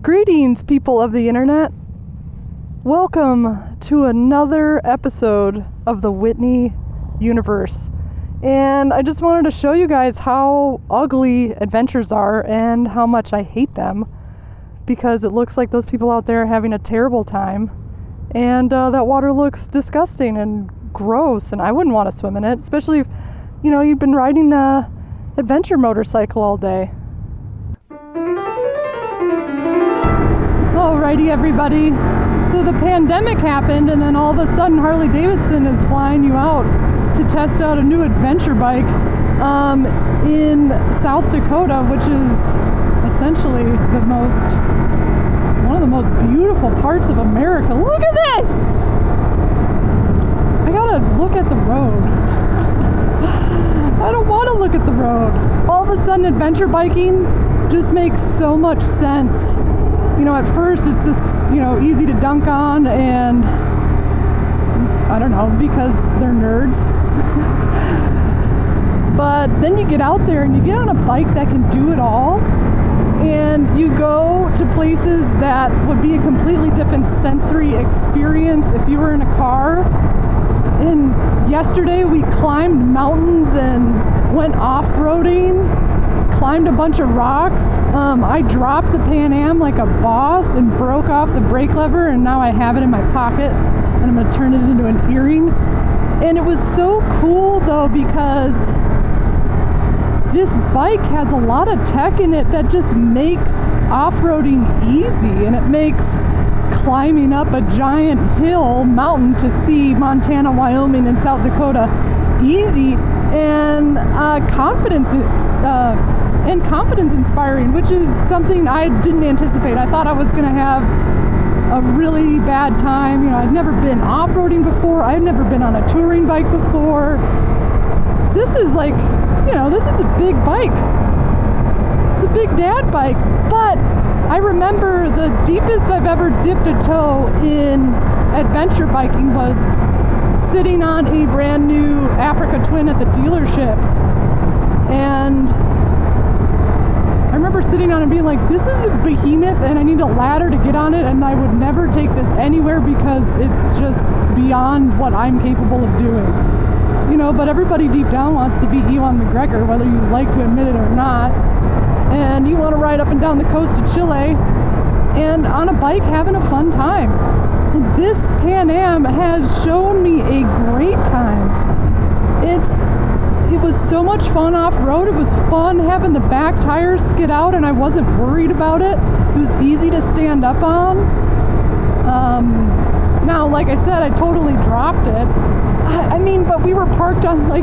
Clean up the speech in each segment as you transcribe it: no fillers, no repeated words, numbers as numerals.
Greetings, people of the internet. Welcome to another episode of the Whitney universe. And I just wanted to show you guys how ugly adventures are and how much I hate them, because it looks like those people out there are having a terrible time. And that water looks disgusting and gross, and I wouldn't want to swim in it, especially if, you've been riding a adventure motorcycle all day. Alrighty, everybody. So the pandemic happened, and then all of a sudden Harley Davidson is flying you out to test out a new adventure bike in South Dakota, which is essentially one of the most beautiful parts of America. Look at this! I gotta look at the road. I don't want to look at the road. All of a sudden, adventure biking just makes so much sense. At first it's just, easy to dunk on, and I don't know, because they're nerds. But then you get out there and you get on a bike that can do it all, and you go to places that would be a completely different sensory experience if you were in a car. And yesterday we climbed mountains and went off-roading, climbed a bunch of rocks. I dropped the Pan Am like a boss and broke off the brake lever, and now I have it in my pocket and I'm gonna turn it into an earring. And it was so cool though, because this bike has a lot of tech in it that just makes off-roading easy, and it makes climbing up a giant mountain to see Montana, Wyoming, and South Dakota easy and confidence inspiring, which is something I didn't anticipate. I thought I was going to have a really bad time. I'd never been off-roading before. I'd never been on a touring bike before. This is this is a big bike. It's a big dad bike. But I remember the deepest I've ever dipped a toe in adventure biking was sitting on a brand new Africa Twin at the dealership. And I remember sitting on it and being like, this is a behemoth and I need a ladder to get on it, and I would never take this anywhere because it's just beyond what I'm capable of doing. But everybody deep down wants to be Ewan McGregor, whether you like to admit it or not. And you want to ride up and down the coast of Chile and on a bike having a fun time. And this Pan Am has shown me a great time. It was so much fun off-road. It was fun having the back tires skid out, and I wasn't worried about it. It was easy to stand up on. Now, like I said, I totally dropped it. But we were parked on I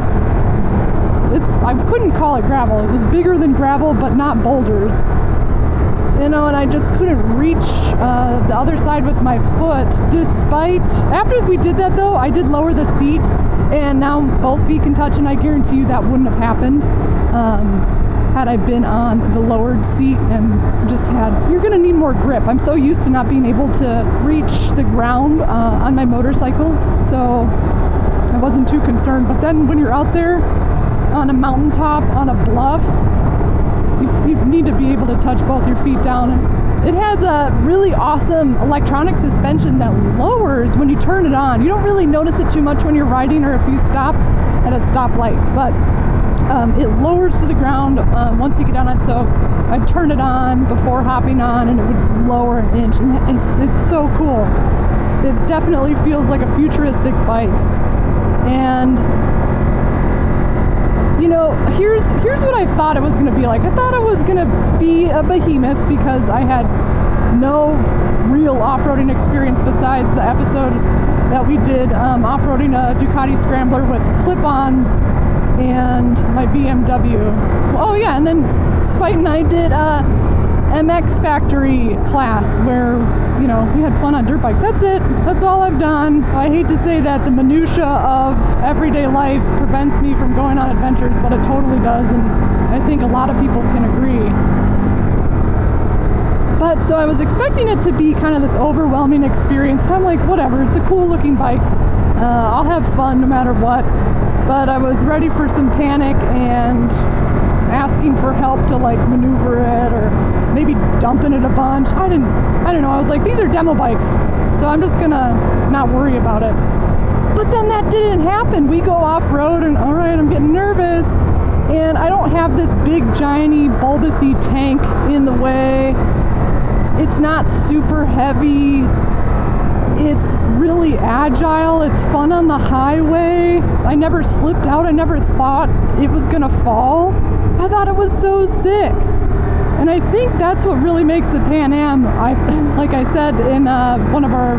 couldn't call it gravel. It was bigger than gravel, but not boulders. And I just couldn't reach the other side with my foot. After we did that though, I did lower the seat, and now both feet can touch, and I guarantee you that wouldn't have happened had I been on the lowered seat and you're gonna need more grip. I'm so used to not being able to reach the ground on my motorcycles, so I wasn't too concerned. But then when you're out there on a mountaintop, on a bluff, you need to be able to touch both your feet down. And it has a really awesome electronic suspension that lowers when you turn it on. You don't really notice it too much when you're riding or if you stop at a stoplight, but it lowers to the ground once you get on it. So I'd turn it on before hopping on, and it would lower an inch, and it's so cool. It definitely feels like a futuristic bike. And here's what I thought it was going to be like. I thought it was going to be a behemoth because I had no real off-roading experience besides the episode that we did off-roading a Ducati Scrambler with clip-ons and my BMW. Oh yeah, and then Spite and I did a MX Factory class where, we had fun on dirt bikes. That's it. That's all I've done. I hate to say that the minutia of everyday life prevents me from going on adventures, but it totally does, and I think a lot of people can agree. But so I was expecting it to be kind of this overwhelming experience. So I'm like, whatever, it's a cool looking bike. I'll have fun no matter what. But I was ready for some panic and asking for help to maneuver it, or maybe dumping it a bunch. I don't know. I was like, these are demo bikes, so I'm just gonna not worry about it. But then that didn't happen. We go off-road and all right, I'm getting nervous. And I don't have this big, giant-y, bulbousy tank in the way. It's not super heavy. It's really agile. It's fun on the highway. I never slipped out. I never thought it was gonna fall. I thought it was so sick. And I think that's what really makes the Pan Am, like I said in one of our,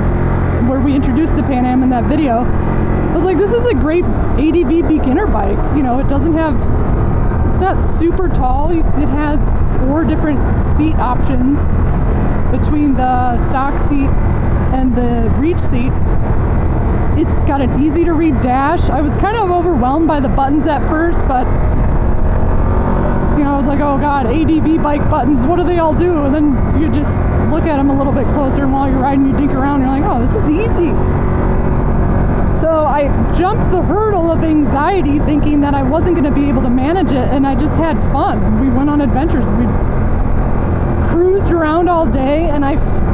where we introduced the Pan Am in that video, I was like, this is a great ADV beginner bike. You know, it doesn't have, it's not super tall. It has 4 different seat options between the stock seat and the reach seat. It's got an easy to read dash. I was kind of overwhelmed by the buttons at first, but you know, I was like, oh God, ADV bike buttons, what do they all do? And then you just look at them a little bit closer, and while you're riding, you dink around, and you're like, oh, this is easy. So I jumped the hurdle of anxiety thinking that I wasn't going to be able to manage it, and I just had fun. We went on adventures. We cruised around all day, and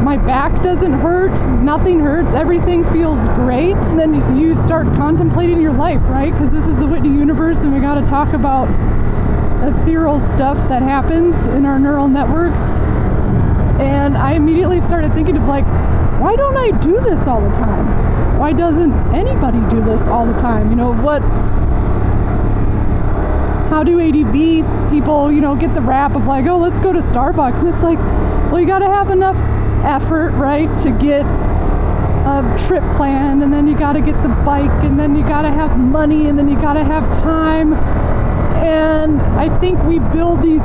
my back doesn't hurt, nothing hurts, everything feels great. And then you start contemplating your life, right? Because this is the Whitney universe, and we got to talk about ethereal stuff that happens in our neural networks. And I immediately started thinking of like, why don't I do this all the time? Why doesn't anybody do this all the time? You know, how do ADV people, you know, get the rap of like, oh, let's go to Starbucks? And it's like, well, you got to have enough effort, right, to get a trip planned, and then you got to get the bike, and then you got to have money, and then you got to have time. And I think we build these,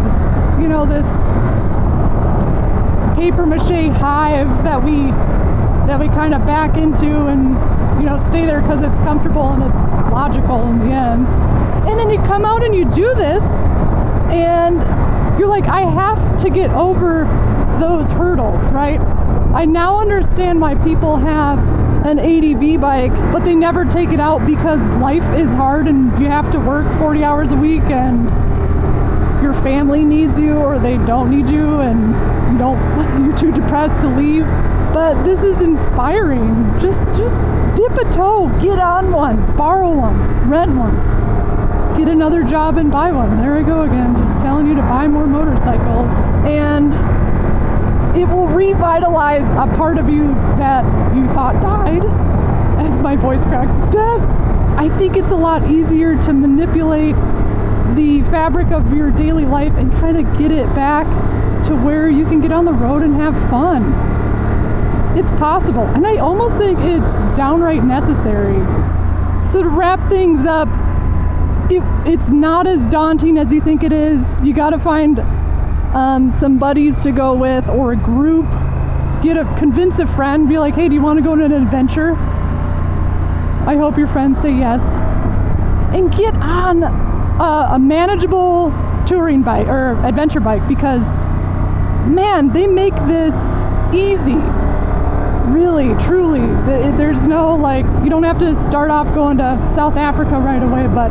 you know, this paper mache hive that we kind of back into and, you know, stay there because it's comfortable and it's logical in the end. And then you come out and you do this and you're like, I have to get over those hurdles, right? I now understand why people have an ADV bike, but they never take it out because life is hard and you have to work 40 hours a week and your family needs you or they don't need you and you're too depressed to leave. But this is inspiring. Just dip a toe, get on one, borrow one, rent one, get another job and buy one. There I go again, just telling you to buy more motorcycles. And it will revitalize a part of you that you thought died, as my voice cracks, death. I think it's a lot easier to manipulate the fabric of your daily life and kind of get it back to where you can get on the road and have fun. It's possible, and I almost think it's downright necessary. So to wrap things up, it's not as daunting as you think it is. You got to find some buddies to go with or a group. Convince a friend, be like, hey, do you want to go on an adventure? I hope your friends say yes. And get on a manageable touring bike or adventure bike, because man, they make this easy. Really, truly. There's no, like, you don't have to start off going to South Africa right away, but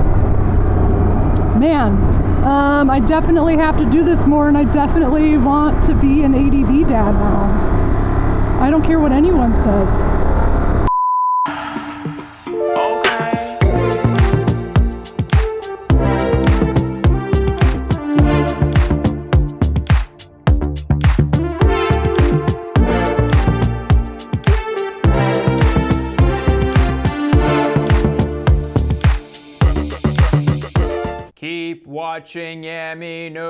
man, I definitely have to do this more, and I definitely want to be an ADV dad now. I don't care what anyone says. Keep watching Yami News.